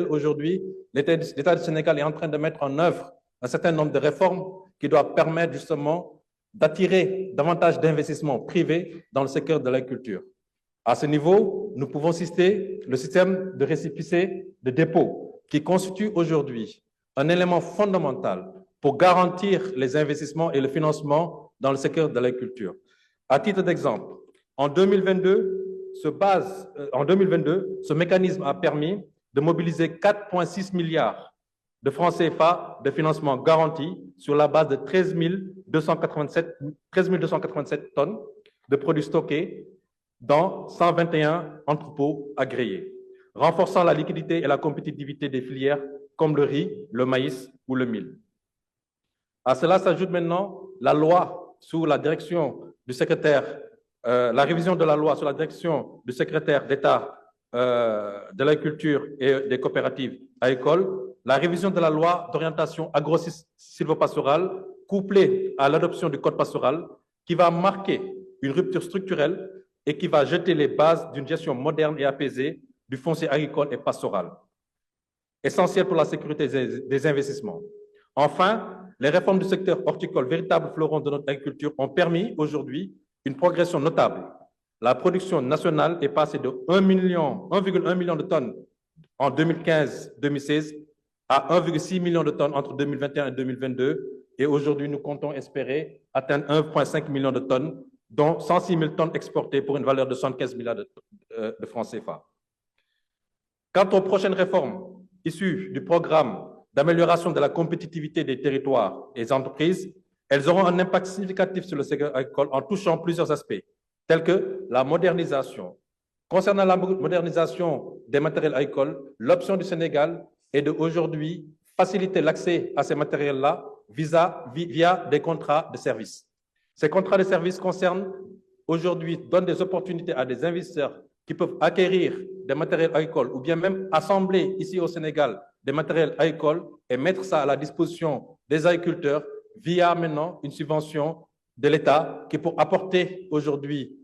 aujourd'hui, l'État du Sénégal est en train de mettre en œuvre un certain nombre de réformes qui doivent permettre justement d'attirer davantage d'investissements privés dans le secteur de l'agriculture. À ce niveau, nous pouvons citer le système de récépissé de dépôt qui constitue aujourd'hui un élément fondamental pour garantir les investissements et le financement dans le secteur de l'agriculture. À titre d'exemple, en 2022, ce mécanisme a permis de mobiliser 4,6 milliards de francs CFA de financement garanti sur la base de 13 287 tonnes de produits stockés dans 121 entrepôts agréés, renforçant la liquidité et la compétitivité des filières comme le riz, le maïs ou le mil. À cela s'ajoute maintenant la loi sous la direction du secrétaire, la révision de la loi sous la direction du secrétaire d'État de l'agriculture et des coopératives agricoles, la révision de la loi d'orientation agro-sylvopastorale couplée à l'adoption du code pastoral qui va marquer une rupture structurelle et qui va jeter les bases d'une gestion moderne et apaisée du foncier agricole et pastoral, essentiel pour la sécurité des investissements. Enfin, les réformes du secteur horticole, véritable fleuron de notre agriculture, ont permis aujourd'hui une progression notable. La production nationale est passée de 1,1 million de tonnes en 2015-2016 à 1,6 million de tonnes entre 2021 et 2022. Et aujourd'hui, nous comptons espérer atteindre 1,5 million de tonnes, dont 106 000 tonnes exportées pour une valeur de 75 milliards de francs CFA. Quant aux prochaines réformes issues du programme d'amélioration de la compétitivité des territoires et des entreprises, elles auront un impact significatif sur le secteur agricole en touchant plusieurs aspects, tels que la modernisation. Concernant la modernisation des matériels agricoles, l'option du Sénégal est d'aujourd'hui faciliter l'accès à ces matériels-là via des contrats de services. Ces contrats de services donnent des opportunités à des investisseurs qui peuvent acquérir des matériels agricoles ou bien même assembler ici au Sénégal des matériels agricoles et mettre ça à la disposition des agriculteurs via maintenant une subvention de l'État qui, pour apporter aujourd'hui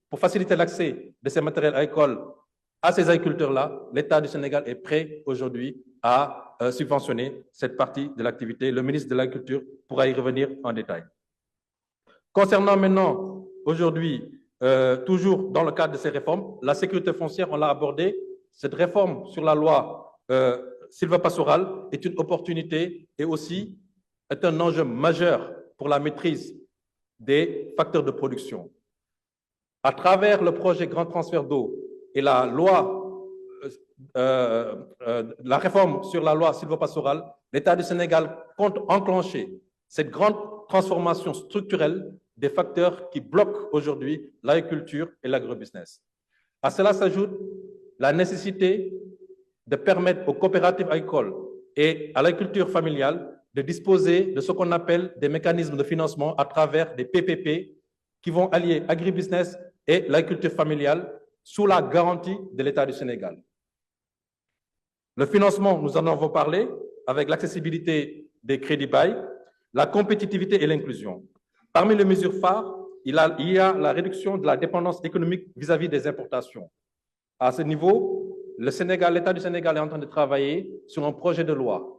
pour faciliter l'accès de ces matériels agricoles à ces agriculteurs-là, l'État du Sénégal est prêt aujourd'hui à subventionner cette partie de l'activité. Le ministre de l'Agriculture pourra y revenir en détail. Concernant maintenant, aujourd'hui, toujours dans le cadre de ces réformes, la sécurité foncière, on l'a abordé, cette réforme sur la loi sylvopastorale est une opportunité et aussi est un enjeu majeur pour la maîtrise des facteurs de production. À travers le projet Grand Transfert d'eau et la réforme sur la loi sylvopastorale, l'État du Sénégal compte enclencher cette grande transformation structurelle des facteurs qui bloquent aujourd'hui l'agriculture et l'agrobusiness. À cela s'ajoute la nécessité de permettre aux coopératives agricoles et à l'agriculture familiale de disposer de ce qu'on appelle des mécanismes de financement à travers des PPP qui vont allier agribusiness et l'agriculture familiale sous la garantie de l'État du Sénégal. Le financement, nous en avons parlé, avec l'accessibilité des crédits bail, la compétitivité et l'inclusion. Parmi les mesures phares, il y a la réduction de la dépendance économique vis-à-vis des importations. À ce niveau, l'État du Sénégal est en train de travailler sur un projet de loi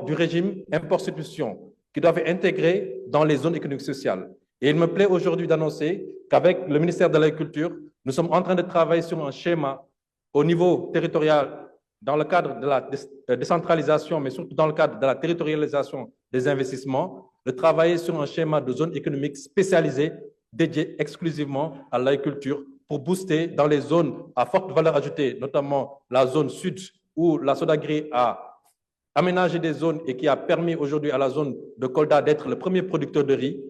du régime import-substitution qui doivent être intégrés dans les zones économiques sociales. Et il me plaît aujourd'hui d'annoncer qu'avec le ministère de l'Agriculture, nous sommes en train de travailler sur un schéma au niveau territorial dans le cadre de la décentralisation, mais surtout dans le cadre de la territorialisation des investissements, de travailler sur un schéma de zones économiques spécialisées dédiées exclusivement à l'agriculture pour booster dans les zones à forte valeur ajoutée, notamment la zone sud où la Sodagri a aménagé des zones et qui a permis aujourd'hui à la zone de Kolda d'être le premier producteur de riz.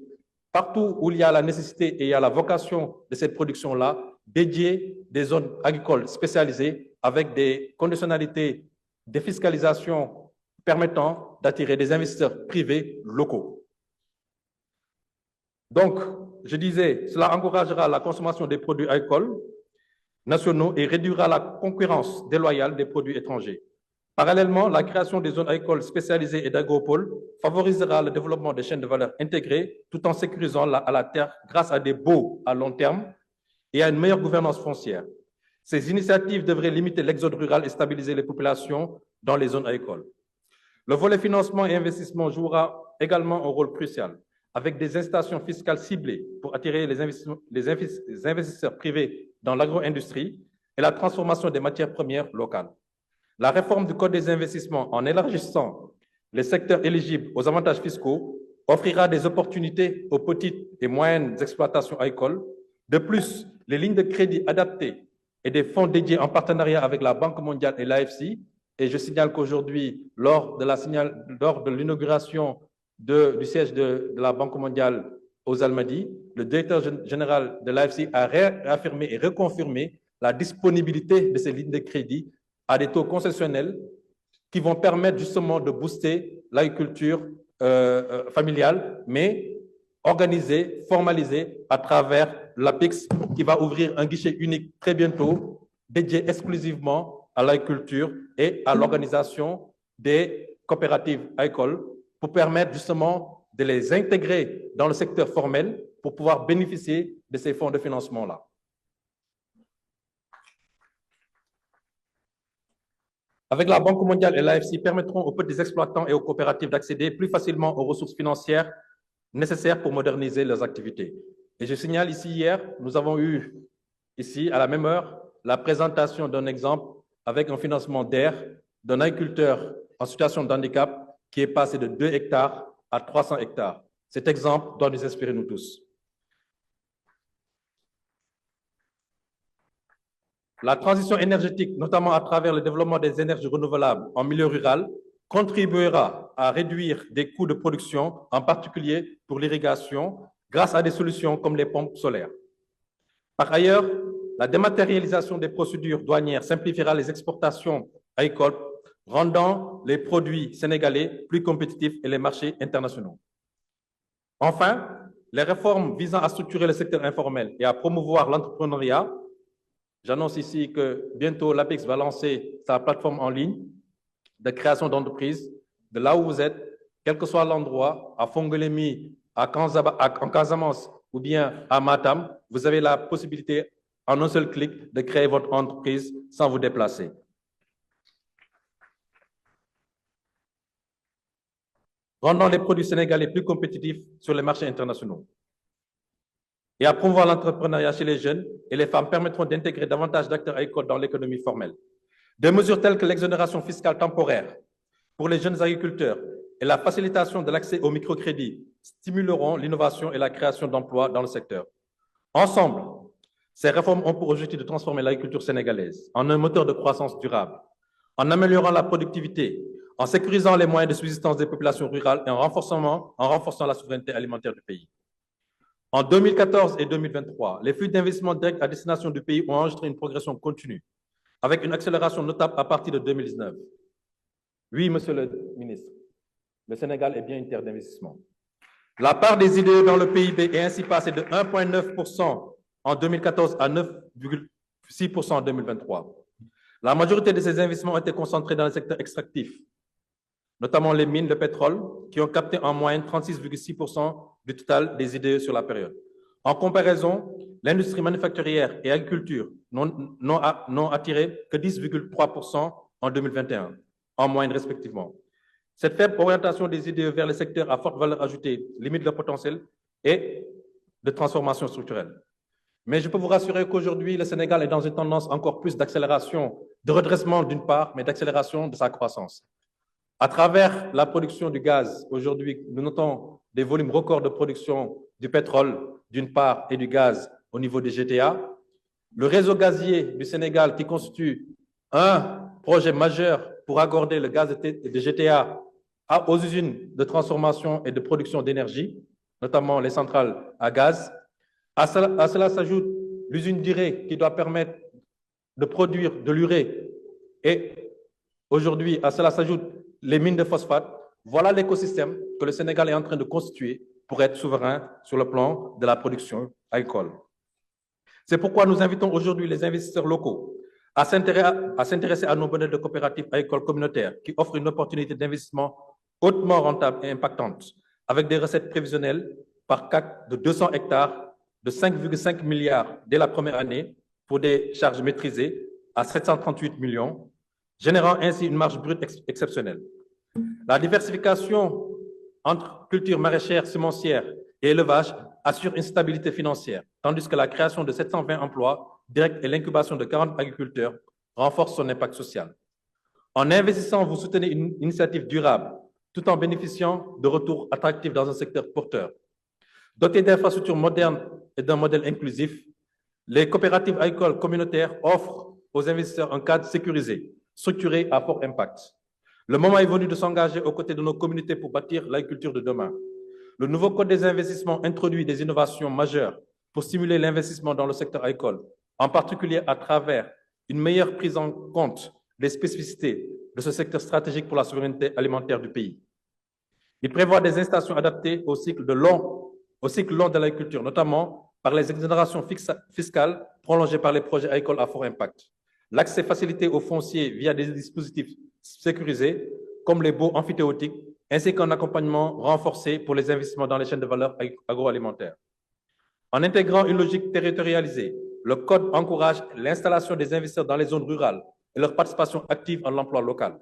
Partout où il y a la nécessité et il y a la vocation de cette production-là, dédier des zones agricoles spécialisées avec des conditionnalités de fiscalisation permettant d'attirer des investisseurs privés locaux. Donc, je disais, cela encouragera la consommation des produits agricoles nationaux et réduira la concurrence déloyale des produits étrangers. Parallèlement, la création des zones agricoles spécialisées et d'agropoles favorisera le développement des chaînes de valeur intégrées tout en sécurisant à la terre grâce à des baux à long terme et à une meilleure gouvernance foncière. Ces initiatives devraient limiter l'exode rural et stabiliser les populations dans les zones agricoles. Le volet financement et investissement jouera également un rôle crucial, avec des incitations fiscales ciblées pour attirer les investisseurs privés dans l'agro-industrie et la transformation des matières premières locales. La réforme du Code des investissements, en élargissant les secteurs éligibles aux avantages fiscaux, offrira des opportunités aux petites et moyennes exploitations agricoles. De plus, les lignes de crédit adaptées et des fonds dédiés en partenariat avec la Banque mondiale et l'AFC, et je signale qu'aujourd'hui, lors de l'inauguration du siège de la Banque mondiale aux Almadies, le directeur général de l'AFC a réaffirmé et reconfirmé la disponibilité de ces lignes de crédit à des taux concessionnels qui vont permettre justement de booster l'agriculture familiale, mais organisée, formalisée à travers l'APIX, qui va ouvrir un guichet unique très bientôt, dédié exclusivement à l'agriculture et à l'organisation des coopératives agricoles pour permettre justement de les intégrer dans le secteur formel pour pouvoir bénéficier de ces fonds de financement-là. Avec la Banque mondiale et l'AFC, permettront aux petits exploitants et aux coopératives d'accéder plus facilement aux ressources financières nécessaires pour moderniser leurs activités. Et je signale ici, hier, nous avons eu ici, à la même heure, la présentation d'un exemple avec un financement d'air d'un agriculteur en situation de handicap qui est passé de 2 hectares à 300 hectares. Cet exemple doit nous inspirer, nous tous. La transition énergétique, notamment à travers le développement des énergies renouvelables en milieu rural, contribuera à réduire des coûts de production, en particulier pour l'irrigation, grâce à des solutions comme les pompes solaires. Par ailleurs, la dématérialisation des procédures douanières simplifiera les exportations agricoles, rendant les produits sénégalais plus compétitifs et les marchés internationaux. Enfin, les réformes visant à structurer le secteur informel et à promouvoir l'entrepreneuriat. J'annonce ici que bientôt l'APEX va lancer sa plateforme en ligne de création d'entreprises de là où vous êtes, quel que soit l'endroit, à Fongolémi, en Casamance ou bien à Matam, vous avez la possibilité en un seul clic de créer votre entreprise sans vous déplacer. Rendant les produits sénégalais plus compétitifs sur les marchés internationaux. Et à promouvoir l'entrepreneuriat chez les jeunes et les femmes permettront d'intégrer davantage d'acteurs agricoles dans l'économie formelle. Des mesures telles que l'exonération fiscale temporaire pour les jeunes agriculteurs et la facilitation de l'accès au microcrédit stimuleront l'innovation et la création d'emplois dans le secteur. Ensemble, ces réformes ont pour objectif de transformer l'agriculture sénégalaise en un moteur de croissance durable, en améliorant la productivité, en sécurisant les moyens de subsistance des populations rurales et en renforçant la souveraineté alimentaire du pays. En 2014 et 2023, les flux d'investissement direct à destination du pays ont enregistré une progression continue, avec une accélération notable à partir de 2019. Oui, monsieur le ministre, le Sénégal est bien une terre d'investissement. La part des IDE dans le PIB est ainsi passée de 1,9% en 2014 à 9,6% en 2023. La majorité de ces investissements ont été concentrés dans le secteur extractif, notamment les mines de pétrole, qui ont capté en moyenne 36,6% du total des IDE sur la période. En comparaison, l'industrie manufacturière et agriculture n'ont attiré que 10,3% en 2021, en moyenne respectivement. Cette faible orientation des IDE vers les secteurs à forte valeur ajoutée limite leur potentiel et de transformation structurelle. Mais je peux vous rassurer qu'aujourd'hui, le Sénégal est dans une tendance encore plus d'accélération, de redressement d'une part, mais d'accélération de sa croissance. À travers la production du gaz, aujourd'hui, nous notons des volumes records de production du pétrole, d'une part, et du gaz au niveau des GTA. Le réseau gazier du Sénégal, qui constitue un projet majeur pour accorder le gaz de GTA aux usines de transformation et de production d'énergie, notamment les centrales à gaz. À cela s'ajoute l'usine d'Iré, qui doit permettre de produire de l'urée. Et aujourd'hui, à cela s'ajoute les mines de phosphate. Voilà l'écosystème que le Sénégal est en train de constituer pour être souverain sur le plan de la production agricole. C'est pourquoi nous invitons aujourd'hui les investisseurs locaux à s'intéresser à nos modèles de coopératives agricoles communautaires qui offrent une opportunité d'investissement hautement rentable et impactante, avec des recettes prévisionnelles par CAC de 200 hectares de 5,5 milliards dès la première année pour des charges maîtrisées à 738 millions, générant ainsi une marge brute exceptionnelle. La diversification entre culture maraîchère, semencière et élevage assure une stabilité financière, tandis que la création de 720 emplois directs et l'incubation de 40 agriculteurs renforcent son impact social. En investissant, vous soutenez une initiative durable, tout en bénéficiant de retours attractifs dans un secteur porteur. Dotés d'infrastructures modernes et d'un modèle inclusif, les coopératives agricoles communautaires offrent aux investisseurs un cadre sécurisé, structuré à fort impact. Le moment est venu de s'engager aux côtés de nos communautés pour bâtir l'agriculture de demain. Le nouveau Code des investissements introduit des innovations majeures pour stimuler l'investissement dans le secteur agricole, en particulier à travers une meilleure prise en compte des spécificités de ce secteur stratégique pour la souveraineté alimentaire du pays. Il prévoit des incitations adaptées au cycle long de l'agriculture, notamment par les exonérations fiscales prolongées par les projets agricoles à fort impact. L'accès facilité aux fonciers via des dispositifs sécurisés, comme les baux amphithéotiques, ainsi qu'un accompagnement renforcé pour les investissements dans les chaînes de valeur agroalimentaire. En intégrant une logique territorialisée, le Code encourage l'installation des investisseurs dans les zones rurales et leur participation active en l'emploi local,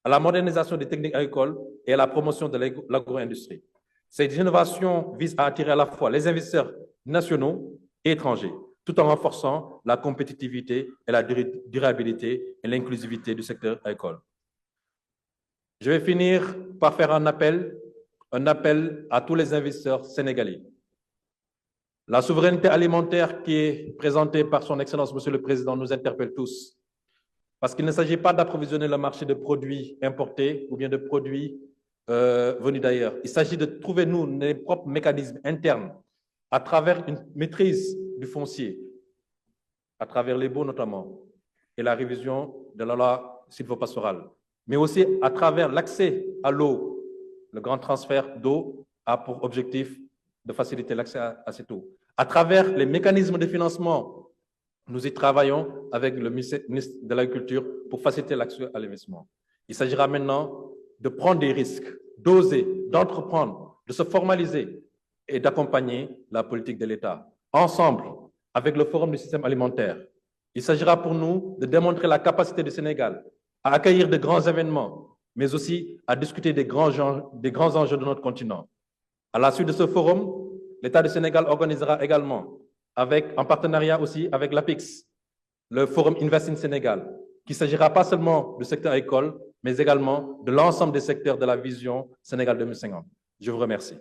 à la modernisation des techniques agricoles et à la promotion de l'agro-industrie. Ces innovations visent à attirer à la fois les investisseurs nationaux et étrangers, tout en renforçant la compétitivité et la durabilité et l'inclusivité du secteur agricole. Je vais finir par faire un appel à tous les investisseurs sénégalais. La souveraineté alimentaire qui est présentée par son Excellence, Monsieur le Président, nous interpelle tous. Parce qu'il ne s'agit pas d'approvisionner le marché de produits importés ou bien de produits venus d'ailleurs. Il s'agit de trouver, nous, nos propres mécanismes internes à travers une maîtrise du foncier, à travers les baux notamment, et la révision de la loi sylvopastorale, mais aussi à travers l'accès à l'eau. Le grand transfert d'eau a pour objectif de faciliter l'accès à cette eau. À travers les mécanismes de financement, nous y travaillons avec le ministre de l'Agriculture pour faciliter l'accès à l'investissement. Il s'agira maintenant de prendre des risques, d'oser, d'entreprendre, de se formaliser et d'accompagner la politique de l'État. Ensemble, avec le Forum du système alimentaire, il s'agira pour nous de démontrer la capacité du Sénégal à accueillir de grands événements, mais aussi à discuter des grands enjeux de notre continent. À la suite de ce forum, l'État du Sénégal organisera également, en partenariat aussi avec l'APIX, le Forum Invest in Sénégal, qui ne s'agira pas seulement du secteur agricole, mais également de l'ensemble des secteurs de la vision Sénégal 2050. Je vous remercie.